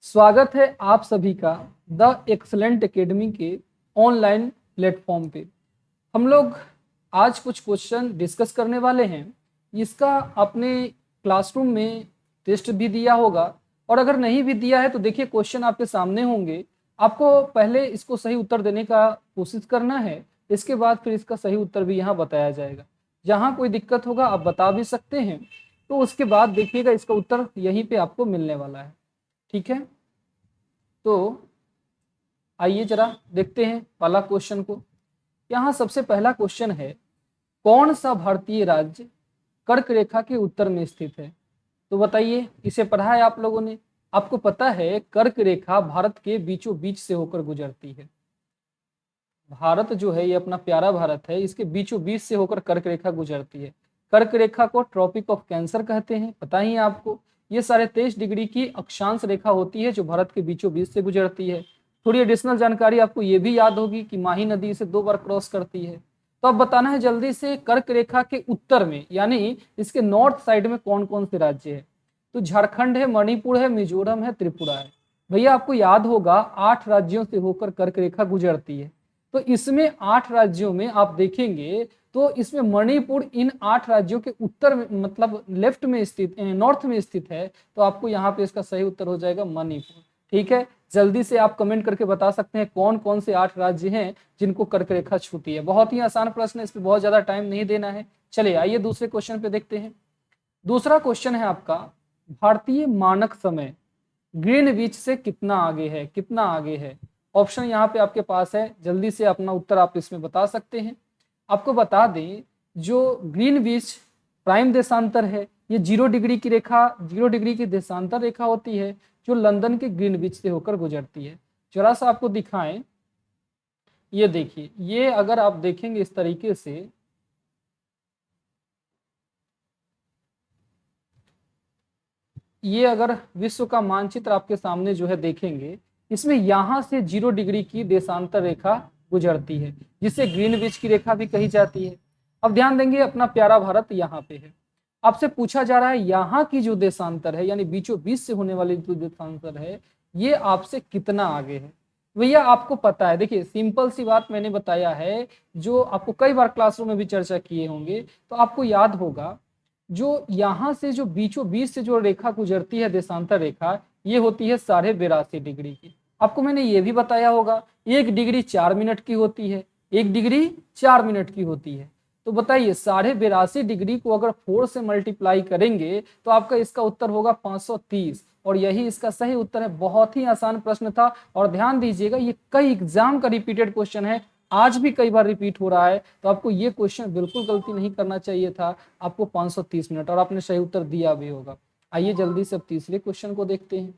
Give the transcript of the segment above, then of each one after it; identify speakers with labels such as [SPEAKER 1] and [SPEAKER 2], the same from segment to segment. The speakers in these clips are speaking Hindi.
[SPEAKER 1] स्वागत है आप सभी का द एक्सलेंट एकेडमी के ऑनलाइन प्लेटफॉर्म पे। हम लोग आज कुछ क्वेश्चन डिस्कस करने वाले हैं। इसका आपने क्लासरूम में टेस्ट भी दिया होगा, और अगर नहीं भी दिया है तो देखिए क्वेश्चन आपके सामने होंगे। आपको पहले इसको सही उत्तर देने का कोशिश करना है, इसके बाद फिर इसका सही उत्तर भी यहाँ बताया जाएगा। जहाँ कोई दिक्कत होगा आप बता भी सकते हैं, तो उसके बाद देखिएगा इसका उत्तर यहीं पे आपको मिलने वाला है। ठीक है, तो आइए जरा देखते हैं पहला क्वेश्चन को। यहाँ सबसे पहला क्वेश्चन है, कौन सा भारतीय राज्य कर्क रेखा के उत्तर में स्थित है? तो बताइए, इसे पढ़ा है आप लोगों ने? आपको पता है कर्क रेखा भारत के बीचों बीच से होकर गुजरती है। भारत जो है, ये अपना प्यारा भारत है, इसके बीचों बीच से होकर कर्क रेखा गुजरती है। कर्क रेखा को ट्रॉपिक ऑफ कैंसर कहते हैं, पता ही है आपको। ये 23.5 डिग्री की अक्षांश रेखा होती है जो भारत के बीचों बीच से गुजरती है। थोड़ी एडिशनल जानकारी आपको ये भी याद होगी कि माही नदी इसे 2 बार क्रॉस करती है। तो अब बताना है जल्दी से, कर्क रेखा के उत्तर में यानी इसके नॉर्थ साइड में कौन कौन से राज्य है? तो झारखंड है, मणिपुर है, मिजोरम है, त्रिपुरा है। भैया आपको याद होगा 8 राज्यों से होकर कर्क रेखा गुजरती है। तो इसमें 8 राज्यों में आप देखेंगे तो इसमें मणिपुर इन 8 राज्यों के उत्तर में, मतलब लेफ्ट में स्थित, नॉर्थ में स्थित है। तो आपको यहाँ पे इसका सही उत्तर हो जाएगा मणिपुर। ठीक है, जल्दी से आप कमेंट करके बता सकते हैं कौन कौन से 8 राज्य हैं जिनको कर्क रेखा छूती है। बहुत ही आसान प्रश्न है, इस पर बहुत ज्यादा टाइम नहीं देना है। चलिए आइए दूसरे क्वेश्चन पे देखते हैं। दूसरा क्वेश्चन है आपका, भारतीय मानक समय ग्रीनविच से कितना आगे है? कितना आगे है? ऑप्शन यहाँ पे आपके पास है, जल्दी से अपना उत्तर आप इसमें बता सकते हैं। आपको बता दें, जो ग्रीनविच प्राइम देशांतर है, ये 0 डिग्री की रेखा, 0 डिग्री की देशांतर रेखा होती है जो लंदन के ग्रीनविच से होकर गुजरती है। जरा सा आपको दिखाएं, ये देखिए, ये अगर आप देखेंगे इस तरीके से, ये अगर विश्व का मानचित्र आपके सामने जो है देखेंगे, इसमें यहां से 0 डिग्री की देशांतर रेखा गुजरती है जिसे ग्रीनविच की रेखा भी कही जाती है। अब ध्यान देंगे, अपना प्यारा भारत यहाँ पे है। आपसे पूछा जा रहा है यहाँ की जो देशांतर है, यानी बीचों बीच से होने वाली जो देशांतर है, ये आपसे कितना आगे है? भैया आपको पता है, देखिए सिंपल सी बात मैंने बताया है, जो आपको कई बार क्लासरूम में भी चर्चा किए होंगे, तो आपको याद होगा जो यहाँ से जो बीचों बीच से जो रेखा गुजरती है, देशांतर रेखा, ये होती है 82.5 डिग्री की। आपको मैंने ये भी बताया होगा 1 डिग्री 4 मिनट की होती है, 1 डिग्री 4 मिनट की होती है। तो बताइए 82.5 डिग्री को अगर 4 से मल्टीप्लाई करेंगे तो आपका इसका उत्तर होगा 530, और यही इसका सही उत्तर है। बहुत ही आसान प्रश्न था, और ध्यान दीजिएगा ये कई एग्जाम का रिपीटेड क्वेश्चन है, आज भी कई बार रिपीट हो रहा है। तो आपको ये क्वेश्चन बिल्कुल गलती नहीं करना चाहिए था। आपको 530 मिनट, और आपने सही उत्तर दिया भी होगा। आइए जल्दी से अब तीसरे क्वेश्चन को देखते हैं।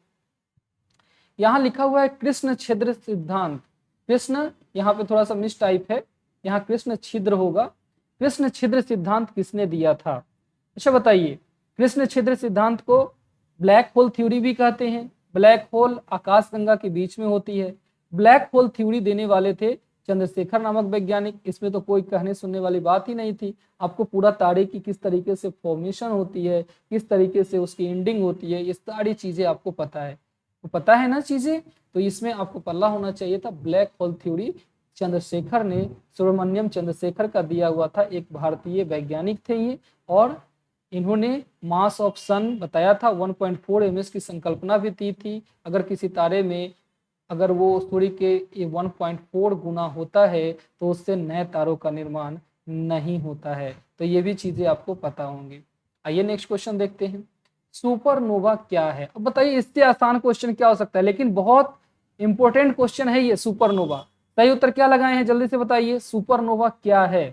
[SPEAKER 1] यहाँ लिखा हुआ है कृष्ण छिद्र सिद्धांत। कृष्ण यहाँ पे थोड़ा सा मिस टाइप है, यहाँ कृष्ण छिद्र होगा। कृष्ण छिद्र सिद्धांत किसने दिया था? अच्छा बताइए, कृष्ण छिद्र सिद्धांत को ब्लैक होल थ्योरी भी कहते हैं। ब्लैक होल आकाशगंगा के बीच में होती है। ब्लैक होल थ्योरी देने वाले थे चंद्रशेखर नामक वैज्ञानिक। इसमें तो कोई कहने सुनने वाली बात ही नहीं थी। आपको पूरा तारे की किस तरीके से फॉर्मेशन होती है, किस तरीके से उसकी एंडिंग होती है, ये सारी चीजें आपको पता है। तो पता है ना चीजें, तो इसमें आपको पल्ला होना चाहिए था। ब्लैक होल थ्योरी चंद्रशेखर ने, सुब्रमण्यम चंद्रशेखर का दिया हुआ था, एक भारतीय वैज्ञानिक थे ये, और इन्होंने मास ऑफ सन बताया था। 1.4 ms की संकल्पना भी दी थी। अगर किसी तारे में अगर वो सूर्य के 1.4 गुना होता है तो उससे नए तारों का निर्माण नहीं होता है। तो ये भी चीजें आपको पता होंगी। आइए नेक्स्ट क्वेश्चन देखते हैं। सुपरनोवा क्या है? अब बताइए इससे आसान क्वेश्चन क्या हो सकता है, लेकिन बहुत इंपॉर्टेंट क्वेश्चन है ये सुपरनोवा। सही उत्तर क्या लगाए हैं, जल्दी से बताइए, सुपरनोवा क्या है?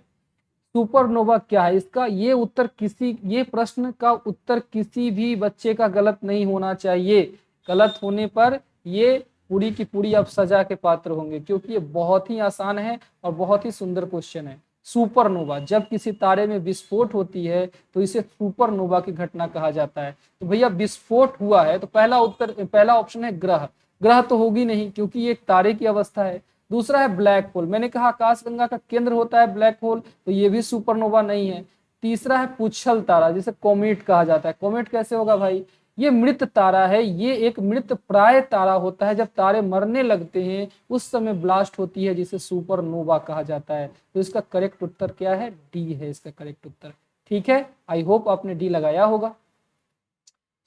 [SPEAKER 1] सुपरनोवा क्या है? इसका ये प्रश्न का उत्तर किसी भी बच्चे का गलत नहीं होना चाहिए। गलत होने पर ये पूरी की पूरी आप सजा के पात्र होंगे, क्योंकि ये बहुत ही आसान है और बहुत ही सुंदर क्वेश्चन है। सुपरनोवा, जब किसी तारे में विस्फोट होती है तो इसे सुपरनोवा की घटना कहा जाता है। तो भैया विस्फोट हुआ है तो पहला ऑप्शन है ग्रह। ग्रह तो होगी नहीं, क्योंकि ये एक तारे की अवस्था है। दूसरा है ब्लैक होल, मैंने कहा आकाशगंगा का केंद्र होता है ब्लैक होल, तो ये भी सुपरनोवा नहीं है। तीसरा है पुच्छल तारा, जिसे कॉमेट कहा जाता है। कॉमेट कैसे होगा भाई? ये मृत तारा है, ये एक मृत प्राय तारा होता है। जब तारे मरने लगते हैं उस समय ब्लास्ट होती है, जिसे सुपरनोवा कहा जाता है। तो इसका करेक्ट उत्तर क्या है? डी है इसका करेक्ट उत्तर। ठीक है, आई होप आपने डी लगाया होगा।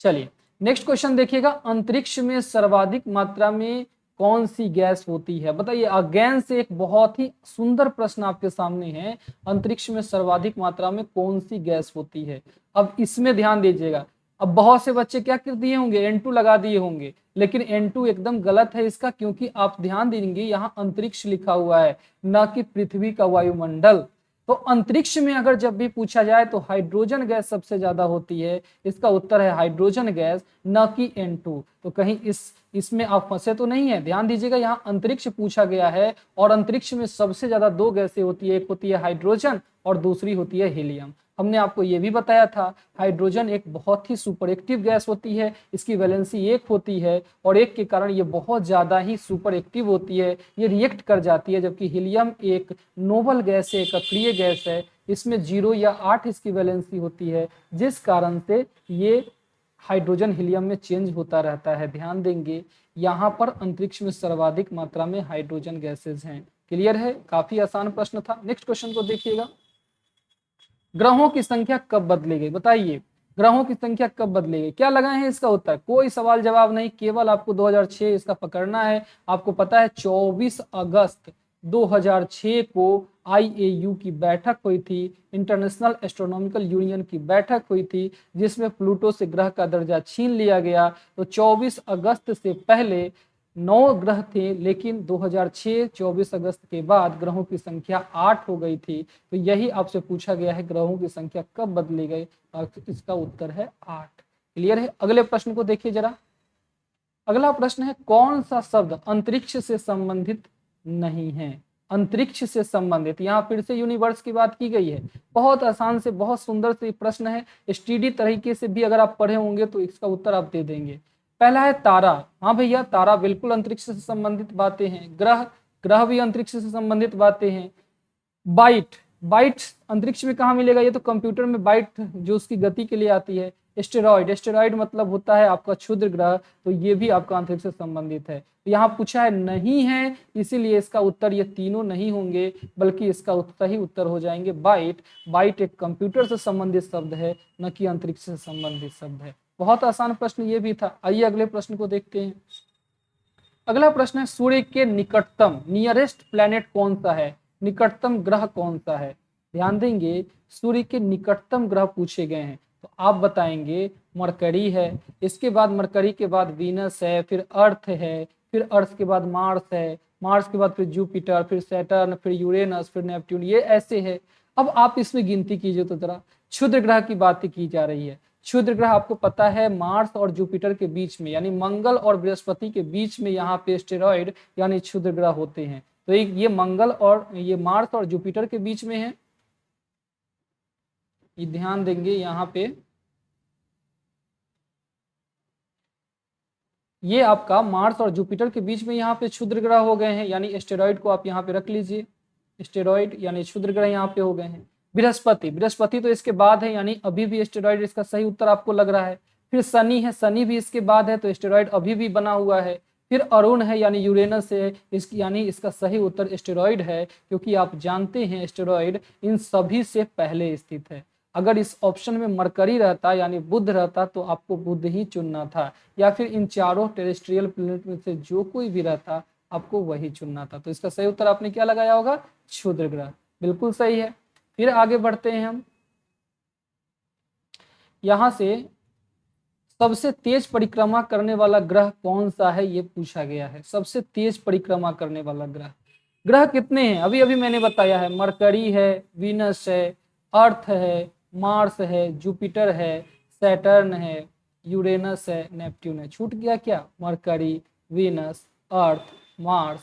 [SPEAKER 1] चलिए नेक्स्ट क्वेश्चन देखिएगा, अंतरिक्ष में सर्वाधिक मात्रा में कौन सी गैस होती है? बताइए, अगेन से एक बहुत ही सुंदर प्रश्न आपके सामने है, अंतरिक्ष में सर्वाधिक मात्रा में कौन सी गैस होती है? अब इसमें ध्यान दीजिएगा, अब बहुत से बच्चे क्या कर दिए होंगे, N2 लगा दिए होंगे, लेकिन N2 एकदम गलत है इसका, क्योंकि आप ध्यान देंगे यहाँ अंतरिक्ष लिखा हुआ है, न कि पृथ्वी का वायुमंडल। तो अंतरिक्ष में अगर जब भी पूछा जाए तो हाइड्रोजन गैस सबसे ज्यादा होती है, इसका उत्तर है हाइड्रोजन गैस, न कि N2। तो कहीं इसमें आप फंसे तो नहीं है? ध्यान दीजिएगा, यहाँ अंतरिक्ष पूछा गया है और अंतरिक्ष में सबसे ज्यादा दो गैसें होती है, एक होती है हाइड्रोजन और दूसरी होती है हीलियम। हमने आपको ये भी बताया था, हाइड्रोजन एक बहुत ही सुपर एक्टिव गैस होती है, इसकी वैलेंसी 1 होती है और 1 के कारण ये बहुत ज़्यादा ही सुपर एक्टिव होती है, ये रिएक्ट कर जाती है। जबकि हीलियम एक नोबल गैस है, एक अप्रिय गैस है, इसमें 0 या 8 इसकी वैलेंसी होती है, जिस कारण से ये हाइड्रोजन हीलियम में चेंज होता रहता है। ध्यान देंगे, यहाँ पर अंतरिक्ष में सर्वाधिक मात्रा में हाइड्रोजन गैसेज हैं। क्लियर है? काफी आसान प्रश्न था। नेक्स्ट क्वेश्चन को देखिएगा, ग्रहों की संख्या कब बदलेगी? बताइए, ग्रहों की संख्या कब बदलेगी? क्या लगाए हैं इसका उत्तर? कोई सवाल जवाब नहीं, केवल आपको 2006 इसका पकड़ना है। आपको पता है 24 अगस्त 2006 को IAU की बैठक हुई थी, इंटरनेशनल एस्ट्रोनॉमिकल यूनियन की बैठक हुई थी, जिसमें प्लूटो से ग्रह का दर्जा छीन लिया गया। तो 24 अगस्त से पहले 9 ग्रह थे, लेकिन 2006 24 अगस्त के बाद ग्रहों की संख्या 8 हो गई थी। तो यही आपसे पूछा गया है, ग्रहों की संख्या कब बदली गई? और इसका उत्तर है 8। क्लियर है? अगले प्रश्न को देखिए जरा। अगला प्रश्न है, कौन सा शब्द अंतरिक्ष से संबंधित नहीं है? अंतरिक्ष से संबंधित, यहाँ फिर से यूनिवर्स की बात की गई है। बहुत आसान से बहुत सुंदर से प्रश्न है, स्टडी तरीके से भी अगर आप पढ़े होंगे तो इसका उत्तर आप दे देंगे। पहला है तारा। हाँ भैया, तारा बिल्कुल अंतरिक्ष से संबंधित बातें हैं। ग्रह, ग्रह भी अंतरिक्ष से संबंधित बातें हैं। बाइट, बाइट अंतरिक्ष में कहाँ मिलेगा? ये तो कंप्यूटर में बाइट जो उसकी गति के लिए आती है। एस्टेरॉइड, एस्टेरॉइड मतलब होता है आपका क्षुद्र ग्रह, तो ये भी आपका अंतरिक्ष से संबंधित है। तो यहाँ पूछा है नहीं है, इसीलिए इसका उत्तर ये तीनों नहीं होंगे, बल्कि इसका सही उत्तर हो जाएंगे बाइट। बाइट एक कंप्यूटर से संबंधित शब्द है, न कि अंतरिक्ष से संबंधित शब्द है। बहुत आसान प्रश्न ये भी था। आइए अगले प्रश्न को देखते हैं। अगला प्रश्न है, सूर्य के निकटतम नियरेस्ट प्लैनेट कौन सा है? निकटतम ग्रह कौन सा है? ध्यान देंगे, सूर्य के निकटतम ग्रह पूछे गए हैं, तो आप बताएंगे मरकरी है, इसके बाद मरकरी के बाद वीनस है, फिर अर्थ है, फिर अर्थ के बाद मार्स है, मार्स के बाद फिर जुपिटर, फिर सैटर्न, फिर यूरेनस, फिर नेपट्यून, ये ऐसे है। अब आप इसमें गिनती कीजिए तो जरा, क्षुद्र ग्रह की बात की जा रही है। क्षुद्र ग्रह आपको पता है मार्स और जुपिटर के बीच में, यानी मंगल और बृहस्पति के बीच में यहाँ पे एस्टेरॉइड यानी क्षुद्र ग्रह होते हैं। तो ये मंगल और ये मार्स और जुपिटर के बीच में है, ये ध्यान देंगे यहाँ पे। ये आपका मार्स और जुपिटर के बीच में यहाँ पे क्षुद्र ग्रह हो गए हैं, यानी एस्टेरॉइड को आप यहाँ पे रख लीजिए। एस्टेरॉइड यानी क्षुद्र ग्रह यहाँ पे हो गए हैं। बृहस्पति, बृहस्पति तो इसके बाद है, यानी अभी भी एस्टेरॉइड, इसका सही उत्तर आपको लग रहा है। फिर शनि है, शनि भी इसके बाद है, तो एस्टेरॉइड अभी भी बना हुआ है। फिर अरुण है यानी यूरेनस है, इसकी यानी इसका सही उत्तर एस्टेरॉइड है, क्योंकि आप जानते हैं एस्टेरॉइड इन सभी से पहले स्थित है। अगर इस ऑप्शन में मरकरी रहता यानी बुध रहता तो आपको बुध ही चुनना था, या फिर इन चारों टेरेस्ट्रियल प्लैनेट में से जो कोई भी रहता आपको वही चुनना था। तो इसका सही उत्तर आपने क्या लगाया होगा? क्षुद्र ग्रह। बिल्कुल सही है। फिर आगे बढ़ते हैं हम। यहां से सबसे तेज परिक्रमा करने वाला ग्रह कौन सा है, ये पूछा गया है। सबसे तेज परिक्रमा करने वाला ग्रह, ग्रह कितने हैं? अभी अभी मैंने बताया है, मरकरी है, वीनस है, अर्थ है, मार्स है, जुपिटर है, सैटर्न है, यूरेनस है, नेपट्यून है। छूट गया क्या? Mercury, Venus, Earth, Mars,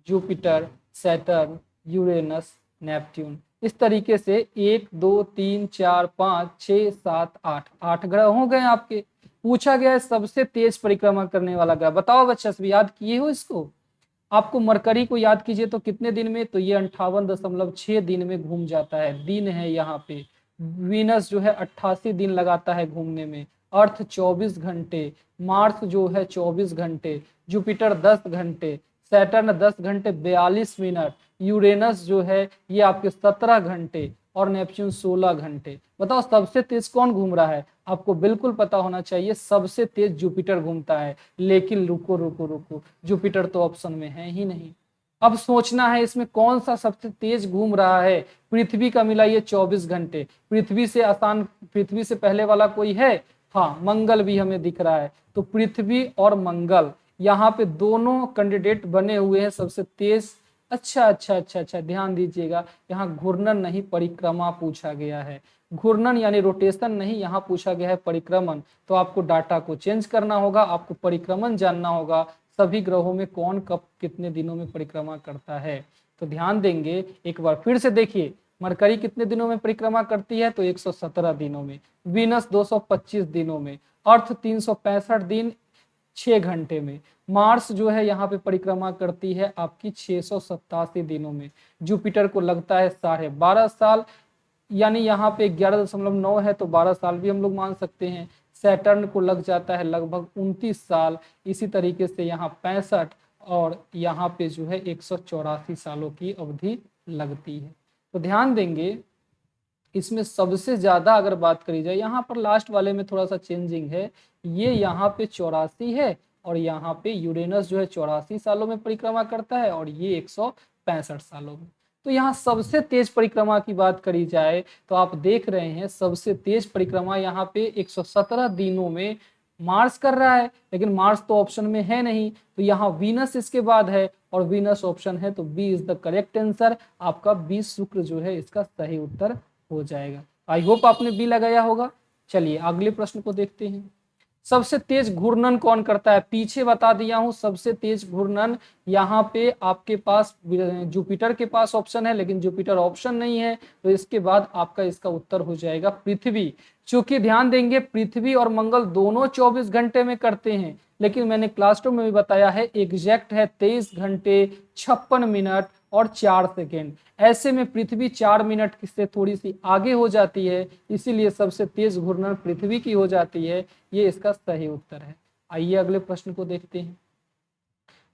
[SPEAKER 1] Jupiter, Saturn, Uranus, Neptune. इस तरीके से 1 2 3 4 5 6 7 8 8 ग्रह हो गए आपके। पूछा गया है सबसे तेज परिक्रमा करने वाला ग्रह। बताओ बच्चा, सब याद किए हो इसको? आपको मरकरी को याद कीजिए तो कितने दिन में, तो ये 58.6 दिन में घूम जाता है, दिन है यहाँ पे। वीनस जो है 88 दिन लगाता है घूमने में। अर्थ 24 घंटे, मार्स जो है 24 घंटे, जुपिटर 10 घंटे, सैटर्न 10 घंटे 42 मिनट, यूरेनस जो है ये आपके 17 घंटे और नेपच्यून 16 घंटे। बताओ सबसे तेज कौन घूम रहा है? आपको बिल्कुल पता होना चाहिए, सबसे तेज जुपिटर घूमता है। लेकिन रुको रुको रुको, जुपिटर तो ऑप्शन में है ही नहीं। अब सोचना है इसमें कौन सा सबसे तेज घूम रहा है। पृथ्वी का मिला ये 24 घंटे, पृथ्वी से आसान, पृथ्वी से पहले वाला कोई है? हाँ, मंगल भी हमें दिख रहा है। तो पृथ्वी और मंगल यहाँ पे दोनों कैंडिडेट बने हुए हैं सबसे तेज। अच्छा अच्छा अच्छा अच्छा, ध्यान दीजिएगा, यहाँ घूर्णन नहीं परिक्रमा पूछा गया है। घूर्णन यानी रोटेशन नहीं, यहाँ पूछा गया है परिक्रमण। तो आपको डाटा को चेंज करना होगा, आपको परिक्रमण जानना होगा, सभी ग्रहों में कौन कब कितने दिनों में परिक्रमा करता है। तो ध्यान देंगे, एक बार फिर से देखिए, मरकरी कितने दिनों में परिक्रमा करती है? तो 117 दिनों में। वीनस 225 दिनों में। अर्थ 365 दिन 6 घंटे में। मार्स जो है यहाँ पे परिक्रमा करती है आपकी 687 दिनों में। जुपिटर को लगता है 12.5 साल, यानी यहाँ पे 11.9 है तो 12 साल भी हम लोग मान सकते हैं। सैटर्न को लग जाता है लगभग 29 साल। इसी तरीके से यहाँ 65 और यहाँ पे जो है 184 सालों की अवधि लगती है। तो ध्यान देंगे, इसमें सबसे ज्यादा अगर बात करी जाए, यहाँ पर लास्ट वाले में थोड़ा सा चेंजिंग है, ये यहाँ पे 84 है और यहाँ पे यूरेनस जो है 84 सालों में परिक्रमा करता है और ये 165 सालों में। तो यहाँ सबसे तेज परिक्रमा की बात करी जाए तो आप देख रहे हैं सबसे तेज परिक्रमा यहाँ पे 117 दिनों में मार्स कर रहा है। लेकिन मार्स तो ऑप्शन में है नहीं, तो यहाँ वीनस इसके बाद है और वीनस ऑप्शन है, तो B is the correct answer. आपका बी शुक्र जो है इसका सही उत्तर हो जाएगा। आई होप आपने बी लगाया होगा। चलिए अगले प्रश्न को देखते हैं। सबसे तेज घूर्णन कौन करता है? पीछे बता दिया हूं, सबसे तेज घूर्णन यहाँ पे आपके पास जुपिटर के पास ऑप्शन है, लेकिन जुपिटर ऑप्शन नहीं है, तो इसके बाद आपका इसका उत्तर हो जाएगा पृथ्वी। चूंकि ध्यान देंगे, पृथ्वी और मंगल दोनों 24 घंटे में करते हैं, लेकिन मैंने क्लासरूम में भी बताया है एग्जैक्ट है 23 घंटे 56 मिनट और 4 सेकेंड। ऐसे में पृथ्वी 4 मिनट से थोड़ी सी आगे हो जाती है, इसीलिए सबसे तेज घूर्णन पृथ्वी की हो जाती है। ये इसका सही उत्तर है। आइए अगले प्रश्न को देखते हैं।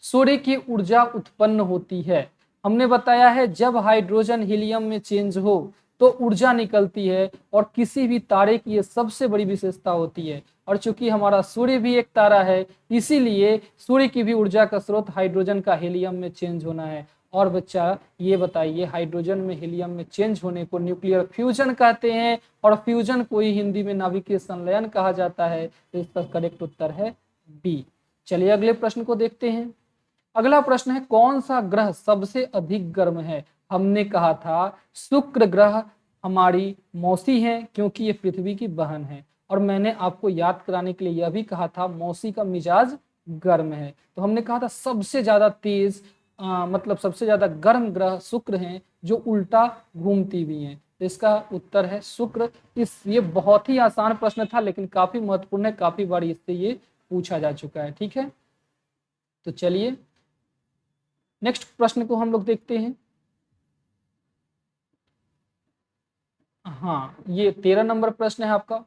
[SPEAKER 1] सूर्य की ऊर्जा उत्पन्न होती है, हमने बताया है जब हाइड्रोजन हीलियम में चेंज हो तो ऊर्जा निकलती है, और किसी भी तारे की ये सबसे बड़ी विशेषता होती है। और चूंकि हमारा सूर्य भी एक तारा है, इसीलिए सूर्य की भी ऊर्जा का स्रोत हाइड्रोजन का हीलियम में चेंज होना है। और बच्चा ये बताइए, हाइड्रोजन में हीलियम में चेंज होने को न्यूक्लियर फ्यूजन कहते हैं, और फ्यूजन को ही हिंदी में नाभिकीय संलयन कहा जाता है। तो इसका करेक्ट उत्तर है बी। चलिए अगले प्रश्न को देखते हैं। अगला प्रश्न है, कौन सा ग्रह सबसे अधिक गर्म है? हमने कहा था शुक्र ग्रह हमारी मौसी है, क्योंकि ये पृथ्वी की बहन है। और मैंने आपको याद कराने के लिए यह भी कहा था मौसी का मिजाज गर्म है। तो हमने कहा था सबसे ज्यादा तेज मतलब सबसे ज्यादा गर्म ग्रह शुक्र हैं, जो उल्टा घूमती भी हैं। तो इसका उत्तर है शुक्र। ये बहुत ही आसान प्रश्न था, लेकिन काफी महत्वपूर्ण है, काफी बार इससे ये पूछा जा चुका है। ठीक है, तो चलिए नेक्स्ट प्रश्न को हम लोग देखते हैं। हाँ, ये 13 नंबर प्रश्न है आपका।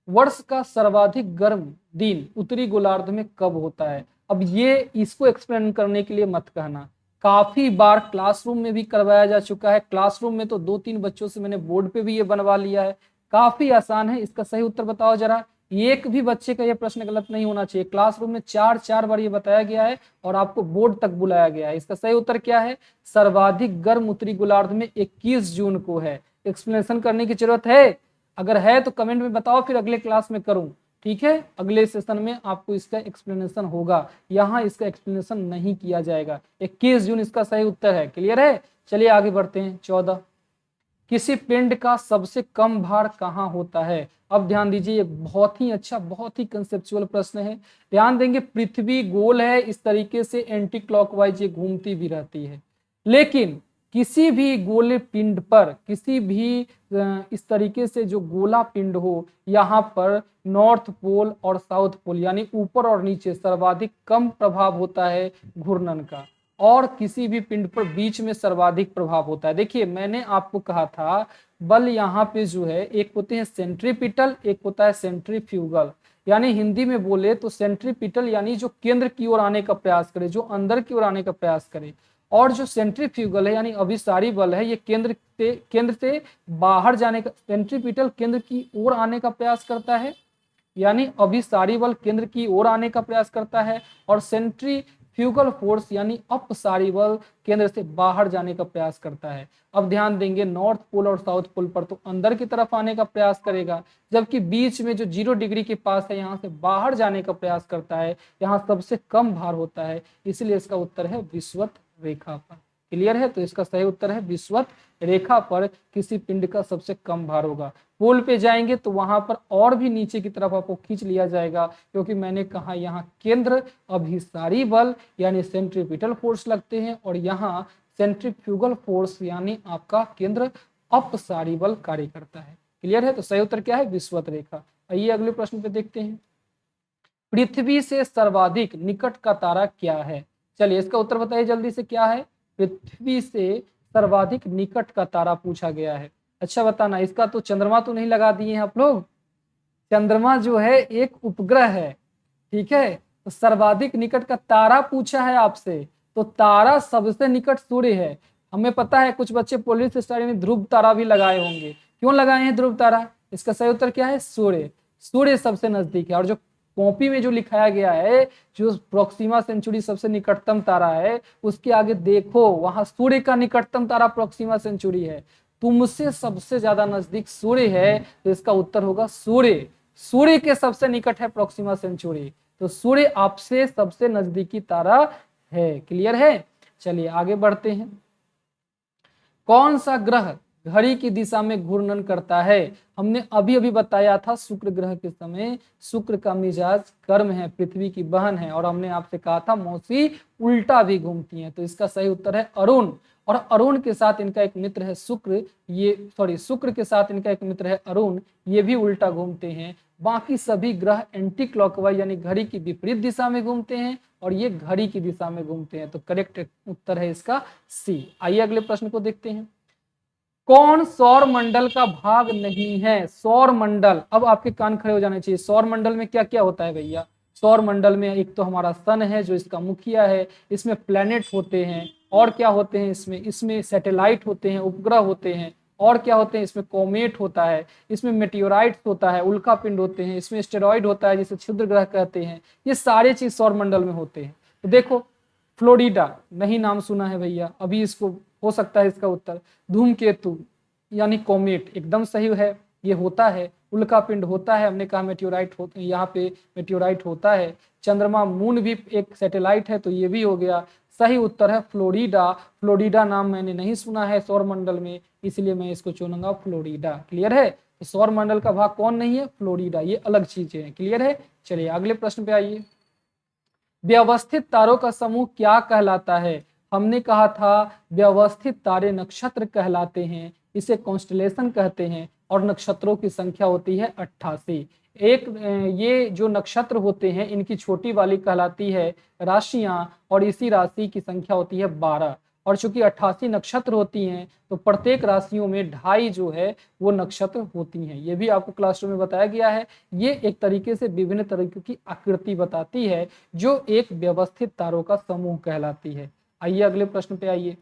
[SPEAKER 1] वर्ष का सर्वाधिक गर्म दिन उत्तरी गोलार्ध में कब होता है? अब ये इसको एक्सप्लेन करने के लिए मत कहना, काफी बार क्लासरूम में भी करवाया जा चुका है। क्लासरूम में तो 2-3 बच्चों से मैंने बोर्ड पे भी ये बनवा लिया है। काफी आसान है, इसका सही उत्तर बताओ जरा। एक भी बच्चे का ये प्रश्न गलत नहीं होना चाहिए। क्लासरूम में 4 बार ये बताया गया है और आपको बोर्ड तक बुलाया गया है। इसका सही उत्तर क्या है? सर्वाधिक गर्म उत्तरी गोलार्ध में 21 जून को है। एक्सप्लेनेशन करने की जरूरत है? अगर है तो कमेंट में बताओ, फिर अगले क्लास में करूं। ठीक है, अगले सेशन में आपको इसका एक्सप्लेनेशन होगा, यहाँ इसका एक्सप्लेनेशन नहीं किया जाएगा। 21 जून इसका सही उत्तर है। क्लियर है? चलिए आगे बढ़ते हैं। 14, किसी पिंड का सबसे कम भार कहाँ होता है? अब ध्यान दीजिए, ये बहुत ही अच्छा, बहुत ही कंसेप्चुअल प्रश्न है। ध्यान देंगे, पृथ्वी गोल है, इस तरीके से एंटी क्लॉकवाइज ये घूमती भी रहती है, लेकिन किसी भी गोले पिंड पर, किसी भी इस तरीके से जो गोला पिंड हो, यहाँ पर नॉर्थ पोल और साउथ पोल यानी ऊपर और नीचे सर्वाधिक कम प्रभाव होता है घूर्णन का, और किसी भी पिंड पर बीच में सर्वाधिक प्रभाव होता है। देखिए मैंने आपको कहा था बल यहाँ पे जो है, एक होते हैं सेंट्रीपिटल, एक होता है सेंट्रीफ्यूगल। यानी हिंदी में बोले तो सेंट्रीपिटल यानी जो केंद्र की ओर आने का प्रयास करे, जो अंदर की ओर आने का प्रयास करे। और जो सेंट्रीफ्यूगल है यानी अभिसारी बल है, ये केंद्र से बाहर जाने का, सेंट्रीपिटल केंद्र की ओर आने का प्रयास करता है, यानी अभिसारी बल केंद्र की ओर आने का प्रयास करता है, और सेंट्रीफ्यूगल फोर्स यानी अपसारी बल केंद्र से बाहर जाने का प्रयास करता है। अब ध्यान देंगे नॉर्थ पोल और साउथ पोल पर तो अंदर की तरफ आने का प्रयास करेगा, जबकि बीच में जो 0 डिग्री के पास है यहाँ से बाहर जाने का प्रयास करता है, यहाँ सबसे कम भार होता है, इसलिए इसका उत्तर है विषुवत रेखा पर। क्लियर है? तो इसका सही उत्तर है विषुवत रेखा पर किसी पिंड का सबसे कम भार होगा। पोल पे जाएंगे तो वहां पर और भी नीचे की तरफ आपको खींच लिया जाएगा, क्योंकि मैंने कहा यहाँ केंद्र अभिसारी बल यानी सेंट्रीपिटल फोर्स लगते हैं, और यहाँ सेंट्रीफ्यूगल फोर्स यानी आपका केंद्र अपसारी बल कार्य करता है। क्लियर है? तो सही उत्तर क्या है? विषुवत रेखा। आइए अगले प्रश्न पे देखते हैं। पृथ्वी से सर्वाधिक निकट का तारा क्या है? चलिए इसका उत्तर बताइए जल्दी से, क्या है? पृथ्वी से सर्वाधिक निकट का तारा पूछा गया है। अच्छा बताना, इसका तो चंद्रमा तो नहीं लगा दिए हैं आप लोग? चंद्रमा जो है एक उपग्रह है, ठीक है? तो सर्वाधिक निकट का तारा पूछा है आपसे, तो तारा सबसे निकट सूर्य है। हमें पता है कुछ बच्चे पुलिस स्टडी में ध्रुव तारा भी लगाए होंगे। क्यों लगाए हैं ध्रुव तारा? इसका सही उत्तर क्या है? सूर्य। सूर्य सबसे नजदीक है, और जो कॉपी में जो लिखाया गया है, जो प्रोक्सिमा सेंचुरी सबसे निकटतम तारा है, उसके आगे देखो वहां सूर्य का निकटतम तारा प्रोक्सिमा सेंचुरी है। तुमसे सबसे ज्यादा नजदीक सूर्य है, तो इसका उत्तर होगा सूर्य। सूर्य के सबसे निकट है प्रोक्सिमा सेंचुरी, तो सूर्य आपसे सबसे नजदीकी तारा है। क्लियर है? चलिए आगे बढ़ते हैं। कौन सा ग्रह घड़ी की दिशा में घूर्णन करता है? हमने अभी अभी बताया था शुक्र ग्रह के समय, शुक्र का मिजाज गर्म है, पृथ्वी की बहन है, और हमने आपसे कहा था मौसी उल्टा भी घूमती हैं। तो इसका सही उत्तर है अरुण। और अरुण के साथ इनका एक मित्र है शुक्र, शुक्र के साथ इनका एक मित्र है अरुण, ये भी उल्टा घूमते हैं। बाकी सभी ग्रह एंटी क्लॉकवाइज यानी घड़ी की विपरीत दिशा में घूमते हैं, और ये घड़ी की दिशा में घूमते हैं। तो करेक्ट उत्तर है इसका सी। आइए अगले प्रश्न को देखते हैं। कौन सौर मंडल का भाग नहीं है? सौर मंडल, अब आपके कान खड़े हो जाने चाहिए। सौर मंडल में क्या क्या होता है भैया? सौर मंडल में एक तो हमारा सन है जो इसका मुखिया है, इसमें प्लैनेट होते हैं, और क्या होते हैं इसमें सैटेलाइट होते हैं, उपग्रह होते हैं, और क्या होते हैं इसमें कॉमेट होता है, इसमें मेटियोराइट होता है, उल्का पिंड होते हैं, इसमें एस्टेरॉइड होता है जिसे क्षुद्र ग्रह कहते हैं। ये सारे चीज सौर मंडल में होते हैं। तो देखो फ्लोरिडा, नहीं नाम सुना है भैया, अभी इसको हो सकता है इसका उत्तर। धूमकेतु यानी कॉमेट एकदम सही है, ये होता है। उल्का पिंड होता है, हमने कहा मेटियोराइट होते हैं, यहाँ पे मेटियोराइट होता है। चंद्रमा मून भी एक सैटेलाइट है, तो ये भी हो गया। सही उत्तर है फ्लोरिडा। फ्लोरिडा नाम मैंने नहीं सुना है सौर मंडल में, इसलिए मैं इसको चुनूंगा फ्लोरिडा। क्लियर है? तो सौर मंडल का भाग कौन नहीं है? फ्लोरिडा, ये अलग चीजें हैं। क्लियर है? चलिए अगले प्रश्न पे आइए। व्यवस्थित तारों का समूह क्या कहलाता है? हमने कहा था व्यवस्थित तारे नक्षत्र कहलाते हैं, इसे कॉन्स्टलेशन कहते हैं, और नक्षत्रों की संख्या होती है 88। ये जो नक्षत्र होते हैं इनकी छोटी वाली कहलाती है राशियां, और इसी राशि की संख्या होती है 12। और चूंकि 88 नक्षत्र होती हैं, तो प्रत्येक राशियों में 2.5 जो है वो नक्षत्र होती हैं। ये भी आपको क्लासरूम में बताया गया है। ये एक तरीके से विभिन्न तरीकों की आकृति बताती है, जो एक व्यवस्थित तारों का समूह कहलाती है। आइए अगले प्रश्न पे आइए।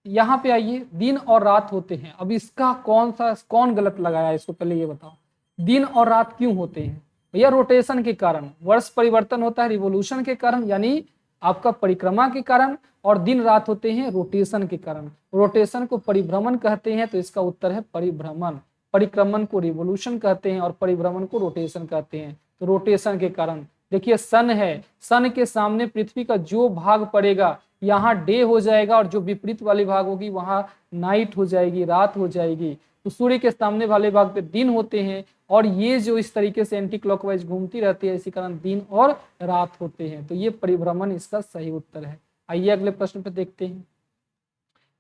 [SPEAKER 1] यहाँ पे आइए, दिन और रात होते हैं। अब इसका कौन गलत लगाया है, इसको पहले ये बताओ। दिन और रात क्यों होते हैं भैया? रोटेशन के कारण, वर्ष परिवर्तन होता है रिवोल्यूशन के कारण, यानी आपका परिक्रमा के कारण, और दिन रात होते हैं रोटेशन के कारण। रोटेशन को परिभ्रमण कहते हैं, तो इसका उत्तर है परिभ्रमण। परिक्रमण को रिवोल्यूशन कहते हैं, और परिभ्रमण को रोटेशन कहते हैं। तो रोटेशन के कारण देखिए सन है, सन के सामने पृथ्वी का जो भाग पड़ेगा यहाँ डे हो जाएगा, और जो विपरीत वाली भाग होगी वहां नाइट हो जाएगी, रात हो जाएगी। तो सूर्य के सामने वाले भाग पे दिन होते हैं, और ये जो इस तरीके से एंटी क्लॉकवाइज घूमती रहती है, इसी कारण दिन और रात होते हैं। तो ये परिभ्रमण इसका सही उत्तर है। आइए अगले प्रश्न पे देखते हैं।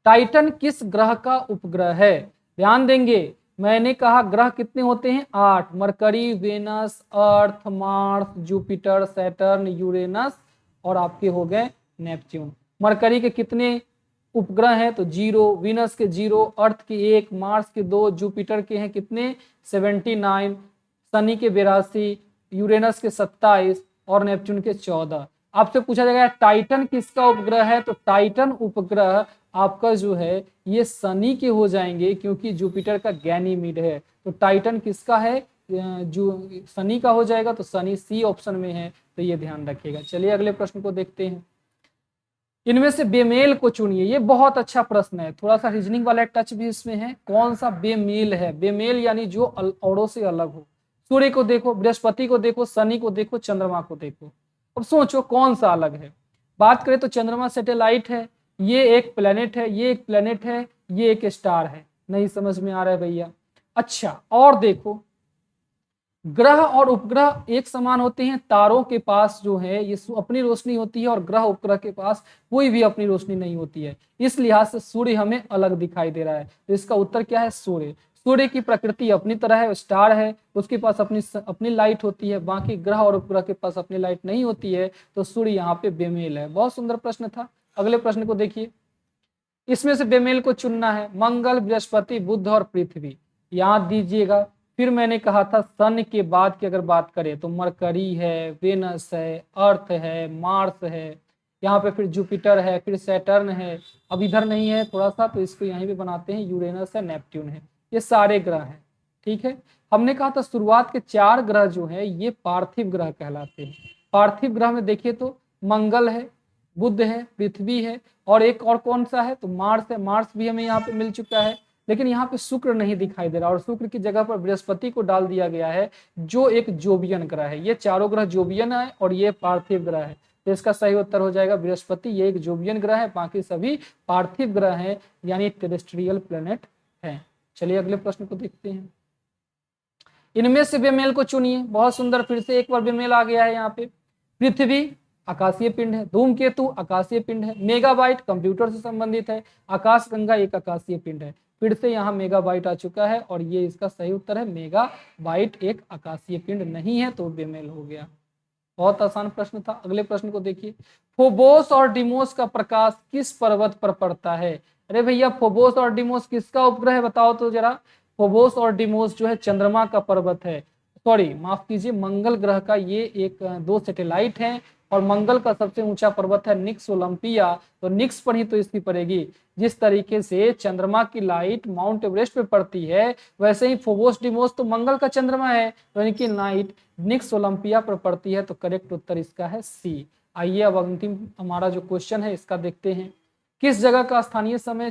[SPEAKER 1] टाइटन किस ग्रह का उपग्रह है? ध्यान देंगे, मैंने कहा ग्रह कितने होते हैं? 8। मरकरी, वेनस, अर्थ, मार्स, जुपिटर, सैटर्न, यूरेनस, और आपके हो गए नेपच्यून। मरकरी के कितने उपग्रह हैं? तो 0, वीनस के 0, अर्थ के 1, मार्स के 2, जुपिटर के हैं कितने? 79, शनि के 82, यूरेनस के 27 और नेपच्यून के 14। आपसे पूछा जाएगा टाइटन किसका उपग्रह है, तो टाइटन उपग्रह आपका जो है ये शनि के हो जाएंगे, क्योंकि जुपिटर का गैनीमीड है। तो टाइटन किसका है, जो शनि का हो जाएगा, तो शनि सी ऑप्शन में है, तो ये ध्यान रखिएगा। चलिए अगले प्रश्न को देखते हैं। इनमें से बेमेल को चुनिए। ये बहुत अच्छा प्रश्न है, थोड़ा सा रीजनिंग वाला टच भी इसमें है। कौन सा बेमेल है, बेमेल यानी जो औरों से अलग हो। सूर्य को देखो, बृहस्पति को देखो, शनि को देखो, चंद्रमा को देखो, अब सोचो कौन सा अलग है। बात करें तो चंद्रमा सैटेलाइट है, ये एक प्लेनेट है, ये एक प्लेनेट है, ये एक स्टार है। नहीं समझ में आ रहा है भैया। अच्छा और देखो, ग्रह और उपग्रह एक समान होते हैं। तारों के पास जो है ये अपनी रोशनी होती है और ग्रह उपग्रह के पास कोई भी अपनी रोशनी नहीं होती है। इस लिहाज से सूर्य हमें अलग दिखाई दे रहा है, तो इसका उत्तर क्या है, सूर्य। सूर्य की प्रकृति अपनी तरह है, स्टार है, उसके पास अपनी लाइट होती है, बाकी ग्रह और उपग्रह के पास अपनी लाइट नहीं होती है, तो सूर्य यहाँ पे बेमेल है। बहुत सुंदर प्रश्न था। अगले प्रश्न को देखिए। इसमें से बेमेल को चुनना है। मंगल, बृहस्पति, बुध और पृथ्वी। याद दीजिएगा, फिर मैंने कहा था सन के बाद की अगर बात करें तो मरकरी है, वेनस है, अर्थ है, मार्स है, यहाँ पे फिर जुपिटर है, फिर सैटर्न है। अब इधर नहीं है थोड़ा सा, तो इसको यहीं पे बनाते हैं, यूरेनस है, नेपट्यून है। ये सारे ग्रह हैं, ठीक है। हमने कहा था शुरुआत के 4 ग्रह जो है ये पार्थिव ग्रह कहलाते हैं। पार्थिव ग्रह में देखिए तो मंगल है, बुध है, पृथ्वी है, और एक और कौन सा है, तो मार्स है। मार्स भी हमें यहाँ पे मिल चुका है, लेकिन यहाँ पे शुक्र नहीं दिखाई दे रहा, और शुक्र की जगह पर बृहस्पति को डाल दिया गया है, जो एक जोबियन ग्रह है। ये चारों ग्रह जोबियन है और ये पार्थिव ग्रह है, तो इसका सही उत्तर हो जाएगा बृहस्पति। ये एक जोबियन ग्रह है, बाकी सभी पार्थिव ग्रह हैं, यानी टेरेस्ट्रियल प्लेनेट है। चलिए अगले प्रश्न को देखते हैं। इनमें से बेमेल को चुनिए। बहुत सुंदर, फिर से एक बार बेमेल आ गया है यहाँ पे। पृथ्वी आकाशीय पिंड है, धूमकेतु आकाशीय पिंड है, मेगाबाइट कंप्यूटर से संबंधित है, आकाशगंगा एक आकाशीय पिंड है। फिर से यहाँ मेगाबाइट आ चुका है और ये इसका सही उत्तर है। मेगाबाइट एक आकाशीय पिंड नहीं है, तो बेमेल हो गया। बहुत आसान प्रश्न था। अगले प्रश्न को देखिए। फोबोस और डिमोस का प्रकाश किस पर्वत पर पड़ता है। अरे भैया, फोबोस और डिमोस किसका उपग्रह है, बताओ तो जरा। फोबोस और डिमोस जो है चंद्रमा का पर्वत है, सॉरी माफ कीजिए, मंगल ग्रह का ये एक 2 सैटेलाइट हैं, और मंगल का सबसे ऊंचा पर्वत है निक्स ओलंपिया, तो निक्स पर ही तो इसकी पड़ेगी। जिस तरीके से चंद्रमा की लाइट माउंट एवरेस्ट पे पड़ती है, वैसे ही फोबोस डिमोस तो मंगल का चंद्रमा है, तो इनकी लाइट निक्स ओलंपिया पर पड़ती है, तो करेक्ट उत्तर इसका है सी। आइए अब अंतिम हमारा जो क्वेश्चन है इसका देखते हैं। किसी जगह का स्थानीय समय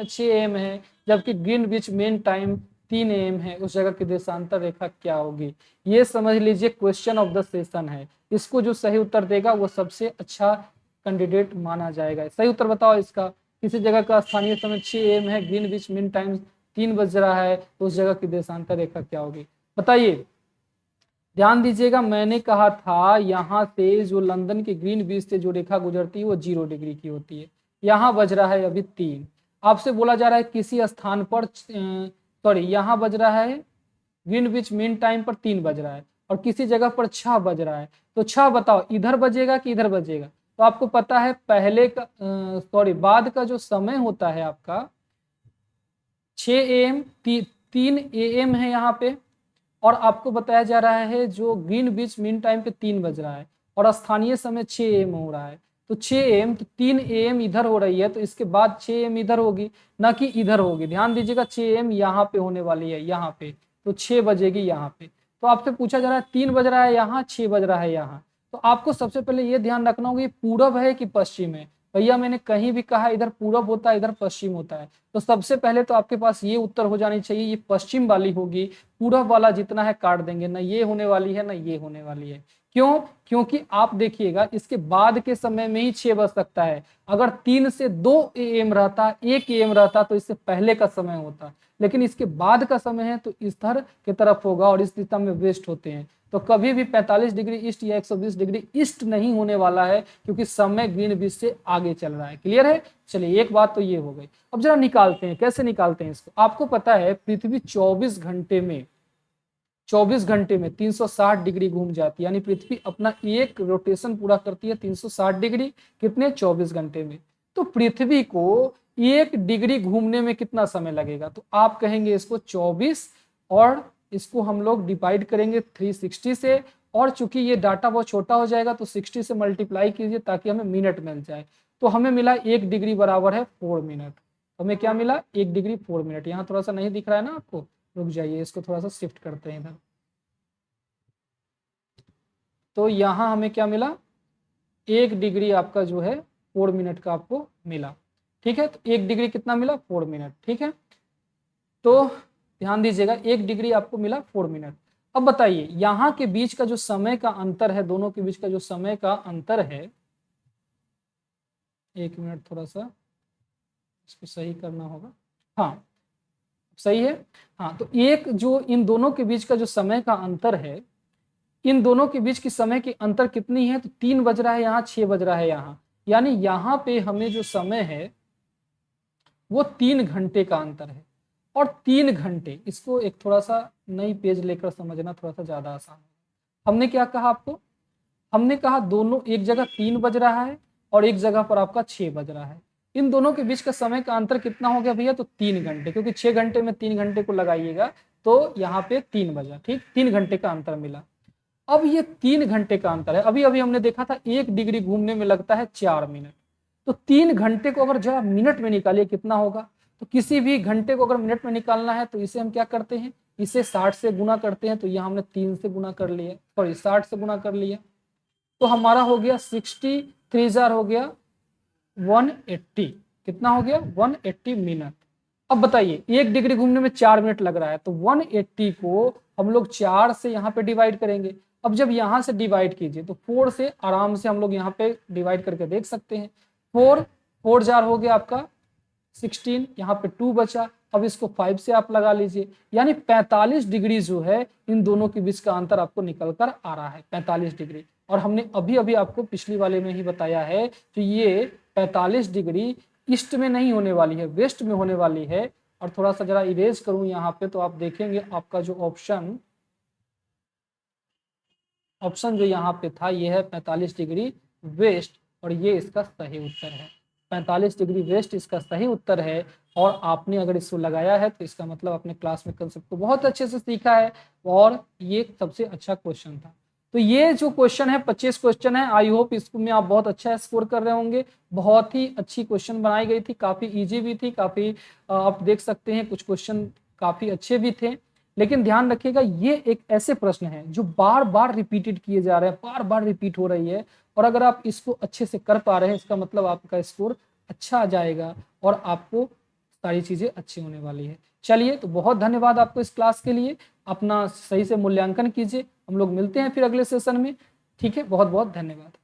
[SPEAKER 1] 6 AM है, जबकि ग्रीनविच मेन टाइम 3 AM है, उस जगह की देशांतर रेखा क्या होगी। ये समझ लीजिए क्वेश्चन ऑफ द सेशन है। इसको जो सही उत्तर देगा वो सबसे अच्छा कैंडिडेट माना जाएगा। सही उत्तर बताओ इसका। किसी जगह का स्थानीय समय 6 AM है, ग्रीनविच मीन टाइम 3 बज रहा है, तो उस जगह की देशांतर रेखा क्या होगी, बताइए। ध्यान दीजिएगा, मैंने कहा था यहाँ से जो लंदन के ग्रीनविच से जो रेखा गुजरती है वो 0 डिग्री की होती है। यहाँ बज रहा है अभी 3। आपसे बोला जा रहा है किसी स्थान पर, सॉरी यहाँ बज रहा है ग्रीनविच मीन टाइम पर 3 बज रहा है, और किसी जगह पर 6 बज रहा है, तो 6 बताओ इधर बजेगा कि इधर बजेगा। तो आपको पता है पहले का सॉरी बाद का जो समय होता है आपका 6 AM 3 AM है यहाँ पे, और आपको बताया जा रहा है जो ग्रीनविच मीन टाइम पे 3 बज रहा है, और स्थानीय समय 6 AM हो रहा है। तो 6 AM, तो 3 AM इधर हो रही है, तो इसके बाद 6 AM इधर होगी, ना कि इधर होगी। ध्यान दीजिएगा 6 AM यहाँ पे होने वाली है, यहाँ पे, तो 6 बजेगी यहाँ पे। तो आपसे पूछा जा रहा है 3 बज रहा है यहाँ, 6 बज रहा है यहाँ, तो आपको सबसे पहले ये ध्यान रखना होगा ये पूरब है कि पश्चिम है। भैया मैंने कहीं भी कहा इधर पूरब होता है, इधर पश्चिम होता है, तो सबसे पहले तो आपके पास ये उत्तर हो जानी चाहिए, ये पश्चिम वाली होगी। पूरब वाला जितना है काट देंगे, ना ये होने वाली है ना ये होने वाली है। क्यों? क्योंकि आप देखिएगा इसके बाद के समय में ही 6 बज सकता है। अगर 3 से 2 AM रहता, 1 AM रहता, तो इससे पहले का समय होता, लेकिन इसके बाद का समय है तो इस तरह की तरफ होगा, और इस दिशा में वेस्ट होते हैं, तो कभी भी 45 डिग्री ईस्ट या 120 डिग्री ईस्ट नहीं होने वाला है, क्योंकि समय ग्रीनविच से आगे चल रहा है। क्लियर है? चलिए एक बात तो ये हो गई। अब जरा निकालते हैं, कैसे निकालते हैं इसको। आपको पता है पृथ्वी 24 घंटे में 360 डिग्री घूम जाती है, यानी पृथ्वी अपना एक रोटेशन पूरा करती है 360 डिग्री, कितने 24 घंटे में। तो पृथ्वी को 1 डिग्री घूमने में कितना समय लगेगा, तो आप कहेंगे इसको 24 और इसको हम लोग डिवाइड करेंगे 360 से, और चूंकि ये डाटा बहुत छोटा हो जाएगा तो 60 से मल्टीप्लाई कीजिए ताकि हमें मिनट मिल जाए। तो हमें मिला 1 डिग्री बराबर है 4 मिनट। हमें क्या मिला? 1 डिग्री 4 मिनट। यहाँ थोड़ा सा नहीं दिख रहा है ना आपको, रुक जाइए, इसको थोड़ा सा शिफ्ट करते हैं इधर। तो यहाँ हमें क्या मिला? 1 डिग्री आपका जो है 4 मिनट का आपको मिला। ठीक है, तो 1 डिग्री कितना मिला? 4 मिनट। ठीक है, तो ध्यान दीजिएगा 1 डिग्री आपको मिला 4 मिनट। अब बताइए यहाँ के बीच का जो समय का अंतर है, दोनों के बीच का जो समय का अंतर है, 1 मिनट, थोड़ा सा इसको सही करना होगा। हाँ सही है। हाँ, तो एक जो इन दोनों के बीच का जो समय का अंतर है, इन दोनों के बीच की समय की अंतर कितनी है? तो 3 बज रहा है यहाँ, 6 बज रहा है यहाँ, यानी यहाँ पे हमें जो समय है वो 3 घंटे का अंतर है। और 3 घंटे, इसको एक थोड़ा सा नई पेज लेकर समझना थोड़ा सा ज्यादा आसान है। हमने क्या कहा आपको? हमने कहा दोनों एक जगह 3 बज रहा है और एक जगह पर आपका 6 बज रहा है। इन दोनों के बीच का समय का अंतर कितना हो गया भैया? तो 3 घंटे, क्योंकि 6 घंटे में 3 घंटे को लगाइएगा तो यहाँ पे 3 बजा। ठीक, 3 घंटे का अंतर मिला। अब ये 3 घंटे का अंतर है। अभी अभी हमने देखा था 1 डिग्री घूमने में लगता है 4 मिनट। तो 3 घंटे को अगर जरा मिनट में निकालिए कितना होगा? तो किसी भी घंटे को अगर मिनट में निकालना है तो इसे हम क्या करते हैं? इसे 60 से गुना करते हैं। तो यहाँ हमने 3 से गुना कर लिया, सॉरी 60 से गुना कर लिया, तो हमारा हो गया 60, 3 हो गया 180। कितना हो गया? 180 मिनट। अब बताइए 1 डिग्री घूमने में 4 मिनट लग रहा है, तो 180 को हम लोग 4 से यहाँ पे डिवाइड करेंगे। अब जब यहाँ से डिवाइड कीजिए तो 4 से आराम से हम लोग यहाँ पे डिवाइड करके देख सकते हैं। 4 जार हो गया आपका 16, यहाँ पे 2 बचा। अब इसको 5 से आप लगा लीजिए, यानी 45 डिग्री जो है इन दोनों के बीच का अंतर आपको निकल कर आ रहा है, 45 डिग्री। और हमने अभी अभी आपको पिछली वाले में ही बताया है कि ये 45 डिग्री ईस्ट में नहीं होने वाली है, वेस्ट में होने वाली है। और थोड़ा सा जरा इरेज करूं यहाँ पे तो आप देखेंगे आपका जो ऑप्शन जो यहाँ पे था ये है 45 डिग्री वेस्ट, और ये इसका सही उत्तर है। 45 डिग्री वेस्ट इसका सही उत्तर है। और आपने अगर इसको लगाया है तो इसका मतलब अपने क्लास में कंसेप्ट को बहुत अच्छे से सीखा है, और ये सबसे अच्छा क्वेश्चन था। तो ये जो क्वेश्चन है 25 क्वेश्चन है, आई होप इसमें आप बहुत अच्छा स्कोर कर रहे होंगे। बहुत ही अच्छी क्वेश्चन बनाई गई थी, काफी इजी भी थी, काफी आप देख सकते हैं कुछ क्वेश्चन काफी अच्छे भी थे। लेकिन ध्यान रखिएगा ये एक ऐसे प्रश्न है जो बार बार रिपीटेड किए जा रहे हैं, बार बार रिपीट हो रही है, और अगर आप इसको अच्छे से कर पा रहे हैं इसका मतलब आपका स्कोर अच्छा आ जाएगा और आपको सारी चीजें अच्छी होने वाली है। चलिए, तो बहुत धन्यवाद आपको इस क्लास के लिए। अपना सही से मूल्यांकन कीजिए। हम लोग मिलते हैं फिर अगले सेशन में। ठीक है, बहुत बहुत धन्यवाद।